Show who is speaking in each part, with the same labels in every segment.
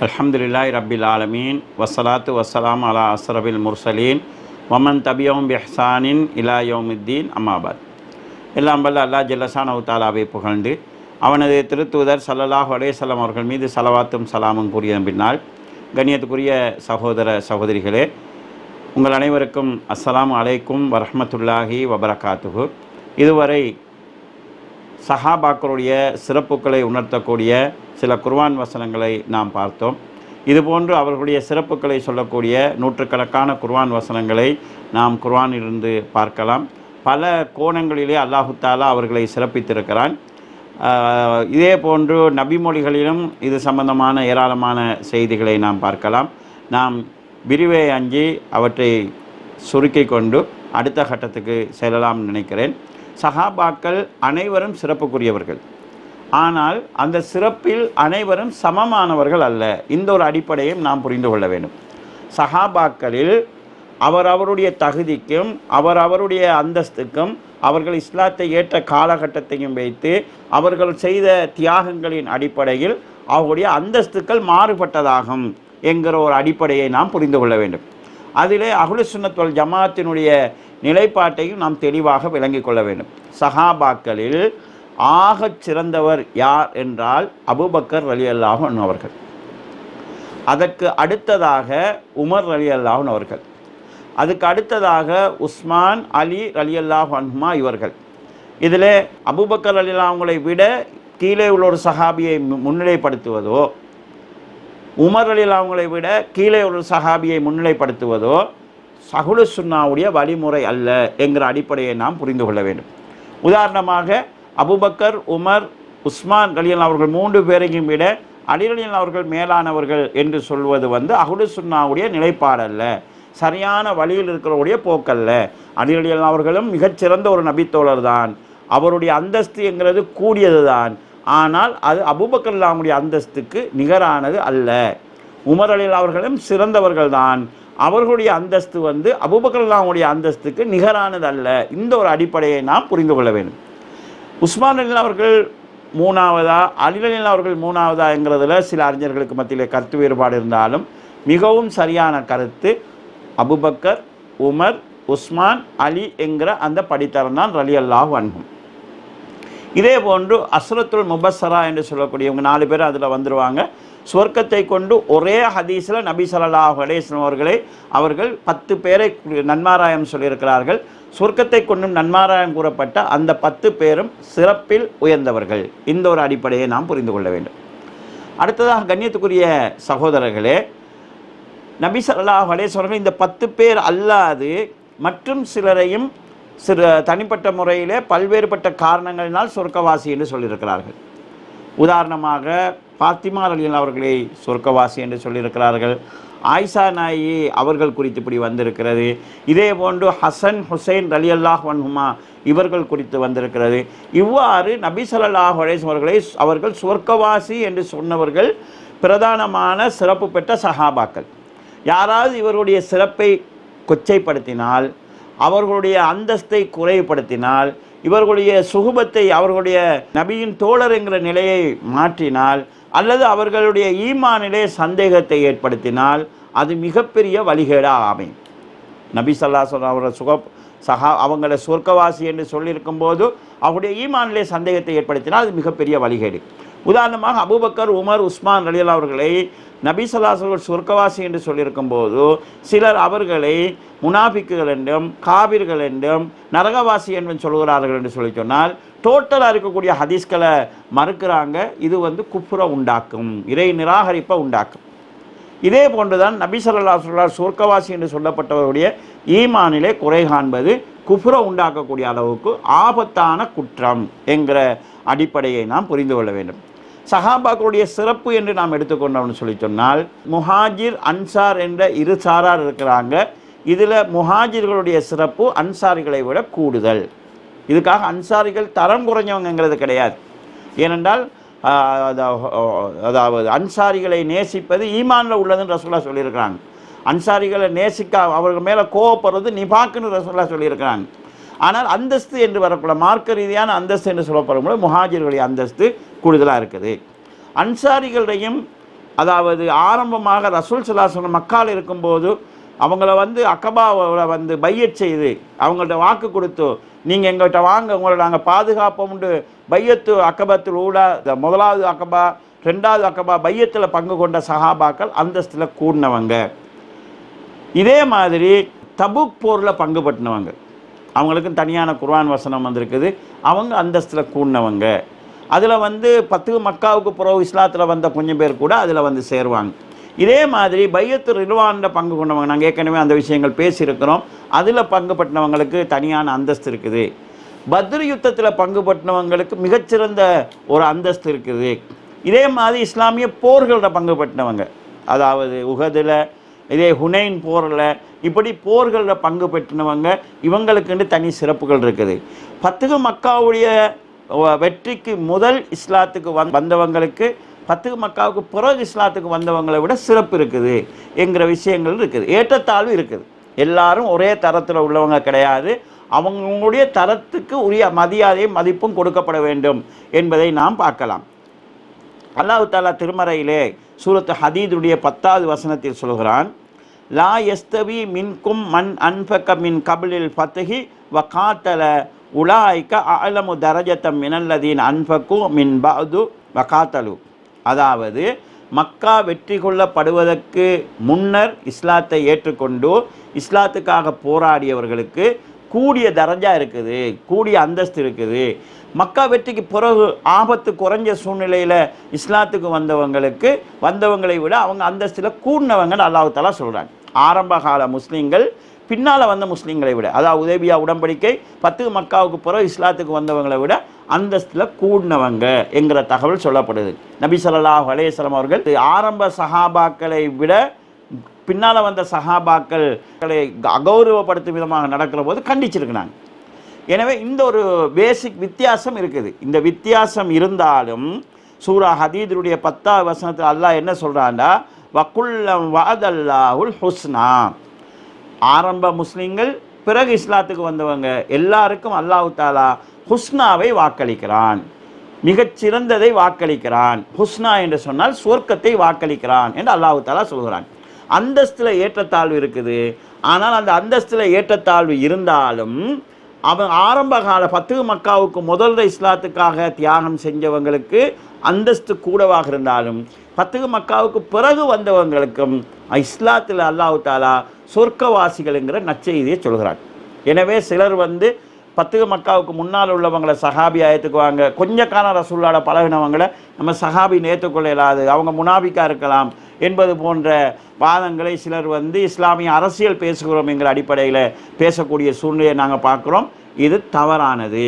Speaker 1: அல்ஹம்துலில்லாஹி ரப்பில் ஆலமீன் வஸ்ஸலாத்து வஸ்ஸலாம் அலா அஸ்ரபில் முர்சலீன் வமன் தபியவும் பிஹ்சானின் இலா யௌமித்தீன் அம்மாபாத். எல்லாம் வல்ல அல்லாஹ் ஜல்லஷானஹு தஆலாவை புகழ்ந்து அவனது திருத்தூதர் ஸல்லல்லாஹு அலைஹி வஸல்லம் அவர்கள் மீது ஸலவாத்தும் சலாமும் கூறியதன் பின்னால், கண்ணியத்துக்குரிய சகோதர சகோதரிகளே, உங்கள் அனைவருக்கும் அஸ்ஸலாமு அலைக்கும் வரஹ்மத்துல்லாஹி வபரகாத்துஹு. இதுவரை சஹாபாக்களுடைய சிறப்புகளை உணர்த்தக்கூடிய சில குர்ஆன் வசனங்களை நாம் பார்த்தோம். இதுபோன்று அவர்களுடைய சிறப்புகளை சொல்லக்கூடிய நூற்றுக்கணக்கான குர்ஆன் வசனங்களை நாம் குர்ஆனிலிருந்து பார்க்கலாம். பல கோணங்களிலே அல்லாஹு தஆலா அவர்களை சிறப்பித்திருக்கிறான். இதே போன்று நபிமொழிகளிலும் இது சம்பந்தமான ஏராளமான செய்திகளை நாம் பார்க்கலாம். நாம் விரிவை அஞ்சி அவற்றை சுருக்கி கொண்டு அடுத்த கட்டத்துக்கு செல்லலாம் நினைக்கிறேன். சஹாபாக்கள் அனைவரும் சிறப்புக்குரியவர்கள், ஆனால் அந்த சிறப்பில் அனைவரும் சமமானவர்கள் அல்ல. இந்த ஒரு அடிப்படையும் நாம் புரிந்து கொள்ள வேண்டும். சஹாபாக்களில் அவருடைய தகுதிக்கும் அவருடைய அந்தஸ்துக்கும் அவர்கள் இஸ்லாத்தை ஏற்ற காலகட்டத்தையும் வைத்து அவர்கள் செய்த தியாகங்களின் அடிப்படையில் அவருடைய அந்தஸ்துக்கள் மாறுபட்டதாகும் என்கிற ஒரு அடிப்படையை நாம் புரிந்து கொள்ள வேண்டும். அதிலே அஹ்லுஸ் சுன்னத் வல் ஜமாஅத்தினுடைய நிலைப்பாட்டையும் நாம் தெளிவாக விளங்கிக் கொள்ள வேண்டும். சஹாபாக்களில் ஆகச் சிறந்தவர் யார் என்றால் அபூபக்கர் ரலியல்லாஹு அன்ஹு அவர்கள். அதற்கு அடுத்ததாக உமர் ரலியல்லாஹு அன்ஹு அவர்கள். அதுக்கு அடுத்ததாக உஸ்மான், அலி ரலியல்லாஹு அன்ஹுமா இவர்கள். இதில் அபூபக்கர் ரலியல்லாஹு அன்ஹுவை விட கீழே உள்ள ஒரு சஹாபியை முன்னிலைப்படுத்துவதோ, உமர் ரலியல்லாஹு அன்ஹுவை விட கீழே ஒரு சஹாபியை முன்னிலைப்படுத்துவதோ அஹ்லுஸ் சுன்னாவுடைய வழிமுறை அல்ல என்கிற அடிப்படையை நாம் புரிந்து கொள்ள வேண்டும். உதாரணமாக அபூபக்கர், உமர், உஸ்மான் ரலியல்லாஹு அவர்கள் 3 பேரையும் விட அலி ரலியல்லாஹு அவர்கள் மேலானவர்கள் என்று சொல்வது அஹ்லுஸ் சுன்னாவுடைய நிலைப்பாடல்ல, சரியான வழியில் இருக்கிறவருடைய போக்கல்ல. அலி ரலியல்லாஹு அவர்களும் மிகச்சிறந்த ஒரு நபித்தோழர் தான். அவருடைய அந்தஸ்து என்கிறது கூடியது தான், ஆனால் அது அபூபக்கர் ரலியல்லாஹுடைய அந்தஸ்துக்கு நிகரானது அல்ல. உமர் ரலியல்லாஹு அவர்களும் சிறந்தவர்கள் தான், அவர்களுடைய அந்தஸ்து அபூபக்கர் ரலியல்லாஹுடைய அந்தஸ்துக்கு நிகரானது அல்ல. இந்த ஒரு அடிப்படையை நாம் புரிந்து கொள்ள வேண்டும். உஸ்மான் ரலியல்லாஹு அவர்கள் 3ஆவதா, அலி ரலியல்லாஹு அவர்கள் 3ஆவதா என்கிறதுல சில அறிஞர்களுக்கு மத்தியிலே கருத்து வேறுபாடு இருந்தாலும் மிகவும் சரியான கருத்து அபூபக்கர், உமர், உஸ்மான், அலி என்கிற அந்த படித்தரம் தான் ரலியல்லாஹு அன்ஹும். இதே போன்று அஸ்ரத்துல் முபஸ்ஸரா என்று சொல்லக்கூடியவங்க 4 பேர் அதில் வந்துடுவாங்க. சொர்க்கத்தை கொண்டு ஒரே ஹதீஸில் நபி ஸல்லல்லாஹு அலைஹி வஸல்லம் அவர்கள் 10 பேரை நன்மாராயம் சொல்லியிருக்கிறார்கள். சொர்க்கத்தை கொண்டு நன்மாராயம் கூறப்பட்ட அந்த 10 பேரும் சிறப்பில் உயர்ந்தவர்கள். இந்த ஒரு அடிப்படையை நாம் புரிந்து கொள்ள வேண்டும். அடுத்ததாக கண்ணியத்துக்குரிய சகோதரர்களே, நபி ஸல்லல்லாஹு அலைஹி வஸல்லம் இந்த 10 பேர் அல்லாது மற்றும் சிலரையும் தனிப்பட்ட முறையிலே பல்வேறுபட்ட காரணங்களினால் சொர்க்கவாசி என்று சொல்லியிருக்கிறார்கள். உதாரணமாக ஃபாத்திமா ரலியல்லாஹு அவர்களை சொர்க்கவாசி என்று சொல்லியிருக்கிறார்கள். ஆயிஷா நாயகி அவர்கள் குறித்து இப்படி வந்திருக்கிறது. இதே போன்று ஹசன், ஹுசைன் ரலியல்லாஹு அன்ஹுமா இவர்கள் குறித்து வந்திருக்கிறது. இவ்வாறு நபி ஸல்லல்லாஹு அலைஹி வஸல்லம் அவர்கள் சொர்க்கவாசி என்று சொன்னவர்கள் பிரதானமான சிறப்பு பெற்ற சஹாபாக்கள். யாராவது இவருடைய சிறப்பை கொச்சைப்படுத்தினால், அவர்களுடைய அந்தஸ்தை குறைவுபடுத்தினால், இவர்களுடைய சுகுபத்தை அவர்களுடைய நபியின் தோழர் என்கிற நிலையை மாற்றினால், அல்லது அவர்களுடைய ஈமானிலே சந்தேகத்தை ஏற்படுத்தினால் அது மிகப்பெரிய வழிகேடாக அமையும். நபி ஸல்லல்லாஹு அலைஹி வஸல்லம் அவர்கள் அவங்கள சொர்க்கவாசி என்று சொல்லியிருக்கும் போது அவருடைய ஈமானிலே சந்தேகத்தை ஏற்படுத்தினால் அது மிகப்பெரிய வழிகேடு. உதாரணமாக அபூபக்கர், உமர், உஸ்மான் ரலியல்லாஹு அவர்களை நபி ஸல்லல்லாஹு அலைஹி வஸல்லம் சொர்க்கவாசி என்று சொல்லியிருக்கும் போது சிலர் அவர்களை முனாஃபிக்குகள் என்றும் காபிர்கள் என்றும் நரகவாசி என்றும் சொல்கிறார்கள் என்று சொல்லி சொன்னால் டோட்டலாக இருக்கக்கூடிய ஹதீஸ்களை மறுக்கிறாங்க. இது குஃப்ரை உண்டாக்கும், இறை நிராகரிப்பை உண்டாக்கும். இதே போன்றுதான் நபி ஸல்லல்லாஹு அலைஹி வஸல்லம் சொர்க்கவாசி என்று சொல்லப்பட்டவருடைய ஈமானிலே குறை காண்பது குஃப்ரை உண்டாக்கக்கூடிய அளவுக்கு ஆபத்தான குற்றம் என்கிற அடிப்படையை நாம் புரிந்து கொள்ள வேண்டும். சஹாபாக்களுடைய சிறப்பு என்று நாம் எடுத்துக்கொண்டோம்னு சொல்லி சொன்னால், முஹாஜிர் அன்சார் என்ற இரு சாரார் இருக்கிறாங்க. இதில் முஹாஜிர்களுடைய சிறப்பு அன்சாரிகளை விட கூடுதல். இதுக்காக அன்சாரிகள் தரம் குறைஞ்சவங்கிறது கிடையாது. ஏனென்றால் அதாவது அன்சாரிகளை நேசிப்பது ஈமானில் உள்ளதுன்னு ரசூலுல்லாஹ் சொல்லியிருக்கிறாங்க. அன்சாரிகளை நேசிக்க அவர்கள் மேலே கோவப்படுறது நிபாக்குன்னு ரசூலுல்லாஹ் சொல்லியிருக்கிறாங்க. ஆனால் அந்தஸ்து என்று வரக்கூட மார்க்க ரீதியான அந்தஸ்து என்று சொல்லப்படும்போது முஹாஜிர்களுடைய அந்தஸ்து கூடுதலாக இருக்குது. அன்சாரிகளையும் அதாவது ஆரம்பமாக ரசூல் ஸல்லல்லாஹு அலைஹி வஸல்லம் மக்காவில் இருக்கும்போது அவங்கள அக்கபாவில் பையத் செய்து அவங்கள்ட்ட வாக்கு கொடுத்து, நீங்கள் எங்கள்கிட்ட வாங்க, உங்களை நாங்கள் பாதுகாப்போம்னு பையத்து அக்கபத்தில் ஊடா முதலாவது அக்கபா ரெண்டாவது அக்கபா பையத்தில் பங்கு கொண்ட சஹாபாக்கள் அந்தஸ்தில் கூடினவங்க. இதே மாதிரி தபுக் போரில் பங்கு பற்றினவங்க, அவங்களுக்கும் தனியான குர்ஆன் வசனம் வந்திருக்குது, அவங்க அந்தஸ்தில் கூடினவங்க. அதில் 10 மக்காவுக்கு பிறகு இஸ்லாத்தில் வந்த கொஞ்சம் பேர் கூட அதில் சேருவாங்க. இதே மாதிரி பையத்து ரில்வானில் பங்கு கொண்டவங்க, நாங்கள் ஏற்கனவே அந்த விஷயங்கள் பேசியிருக்கிறோம், அதில் பங்கு பற்றினவங்களுக்கு தனியான அந்தஸ்து இருக்குது. பத்ர் யுத்தத்தில் பங்கு பற்றினவங்களுக்கு மிகச்சிறந்த ஒரு அந்தஸ்து இருக்குது. இதே மாதிரி இஸ்லாமிய போர்களில் பங்கு பற்றினவங்க, அதாவது உஹதில், இதே ஹுனைன் போரில், இப்படி போர்களில் பங்கு பெற்றினவங்க, இவங்களுக்குன்னு தனி சிறப்புகள் இருக்குது. 10 மக்காவுடைய வெற்றிக்கு முதல் இஸ்லாத்துக்கு வந்தவங்களுக்கு 10 மக்காவுக்கு பிறகு இஸ்லாத்துக்கு வந்தவங்களை விட சிறப்பு இருக்குது என்கிற விஷயங்கள் இருக்குது. ஏற்றத்தாழ்வு இருக்குது. எல்லாரும் ஒரே தரத்தில் உள்ளவங்க கிடையாது. அவங்களுடைய தரத்துக்கு உரிய மரியாதையும் மதிப்பும் கொடுக்கப்பட வேண்டும் என்பதை நாம் பார்க்கலாம். அல்லாஹ் தஆலா திருமறையிலே சூரத் ஹதீதுடைய 10வது வசனத்தில் சொல்கிறான், லா யஸ்தவி மின்கும் மன் அன்ஃபக மின் கபிலில் ஃபத்ஹி வ காத்தல உலாய்க அலமு தரஜத்தம் மினல்லதீன் அன்ஃபகு மின் பஅது வ காத்தலு. அதாவது மக்கா வெற்றி கொள்ளப்படுவதற்கு முன்னர் இஸ்லாத்தை ஏற்றுக்கொண்டு இஸ்லாத்துக்காக போராடியவர்களுக்கு கூடிய தரஜா இருக்குது, கூடிய அந்தஸ்து இருக்குது. மக்கா வெற்றிக்கு பிறகு ஆபத்து குறைஞ்ச சூழ்நிலையில் இஸ்லாத்துக்கு வந்தவங்களை விட அவங்க அந்தஸ்தில் கூடினவங்கன்னு அல்லாஹ் தஆலா சொல்கிறாங்க. ஆரம்ப கால முஸ்லீம்கள் பின்னால் வந்த முஸ்லீம்களை விட, அதாவது உதைபியா உடன்படிக்கை 10 மக்காவுக்கு பிறகு இஸ்லாத்துக்கு வந்தவங்களை விட அந்தஸ்தில் கூடினவங்க என்கிற தகவல் சொல்லப்படுது. நபி ஸல்லல்லாஹு அலைஹி வஸல்லம் அவர்கள் ஆரம்ப சஹாபாக்களை விட பின்னால் வந்த சஹாபாக்களை அகௌரவப்படுத்தும் விதமாக நடக்கிற போது கண்டிச்சிருக்கிறாங்க. எனவே இந்த ஒரு பேசிக் வித்தியாசம் இருக்குது. இந்த வித்தியாசம் இருந்தாலும் சூரா ஹதீதுடைய 10வது வசனத்தில் அல்லாஹ் என்ன சொல்கிறான்டா, வகுல்லம் வஅதல்லாஹுல் ஹுஸ்னா. ஆரம்ப முஸ்லீம்கள் பிறகு இஸ்லாத்துக்கு வந்தவங்க எல்லாருக்கும் அல்லாஹ் தஆலா ஹுஸ்னாவை வாக்களிக்கிறான், மிகச்சிறந்ததை வாக்களிக்கிறான். ஹுஸ்னா என்று சொன்னால் சொர்க்கத்தை வாக்களிக்கிறான் என்று அல்லாஹ் தஆலா சொல்கிறான். அந்தஸ்தில் ஏற்றத்தாழ்வு இருக்குது. ஆனால் அந்த அந்தஸ்தில் ஏற்றத்தாழ்வு இருந்தாலும் அவன் ஆரம்ப கால 10 மக்காவுக்கு முதல்ல இஸ்லாத்துக்காக தியாகம் செஞ்சவங்களுக்கு அந்தஸ்து கூடவாக இருந்தாலும் 10 மக்காவுக்கு பிறகு வந்தவங்களுக்கும் இஸ்லாத்தில் அல்லாஹ் தஆலா சொர்க்கவாசிகள்ங்கிற நற்செய்தியை சொல்கிறான். எனவே சிலர் 10 மக்காவுக்கு முன்னால் உள்ளவங்களை சஹாபியா ஏற்றுக்குவாங்க, கொஞ்ச காலம் ரசூலுல்லாஹ்வோட பழகினவங்களை நம்ம சஹாபி ஏற்றுக்கொள்ள இயலாது, அவங்க முனாபிக்கா இருக்கலாம் என்பது போன்ற வாதங்களை சிலர் இஸ்லாமிய அரசியல் பேசுகிறோம் என்கிற அடிப்படையில் பேசக்கூடிய சூழ்நிலையை நாங்கள் பார்க்குறோம். இது தவறானது.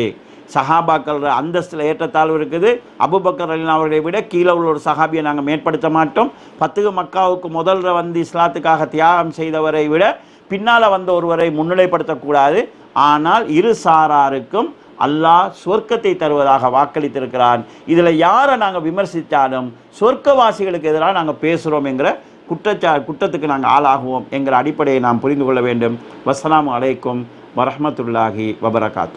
Speaker 1: சஹாபாக்கள் அந்தஸ்தில் ஏற்றத்தாழ்வு இருக்குது. அபூபக்கர் ரலியல்லாஹு அவர்களை விட கீழே உள்ள ஒரு சஹாபியை நாங்கள் மேற்படுத்த மாட்டோம். 10 மக்காவுக்கு முதல்ல இஸ்லாத்துக்காக தியாகம் செய்தவரை விட பின்னால் வந்த ஒருவரை முன்னிலைப்படுத்தக்கூடாது. ஆனால் இரு சாராருக்கும் அல்லாஹ் சொர்க்கத்தை தருவதாக வாக்களித்திருக்கிறான். இதில் யாரை நாங்கள் விமர்சித்தாலும் சொர்க்கவாசிகளுக்கு எதிராக நாங்கள் பேசுகிறோம் என்கிற குற்றத்துக்கு நாங்கள் ஆளாகுவோம் என்கிற அடிப்படையை நாம் புரிந்து கொள்ள வேண்டும். வஸ்ஸலாமு அலைக்கும் வரஹ்மத்துல்லாஹி வபரகாத்து.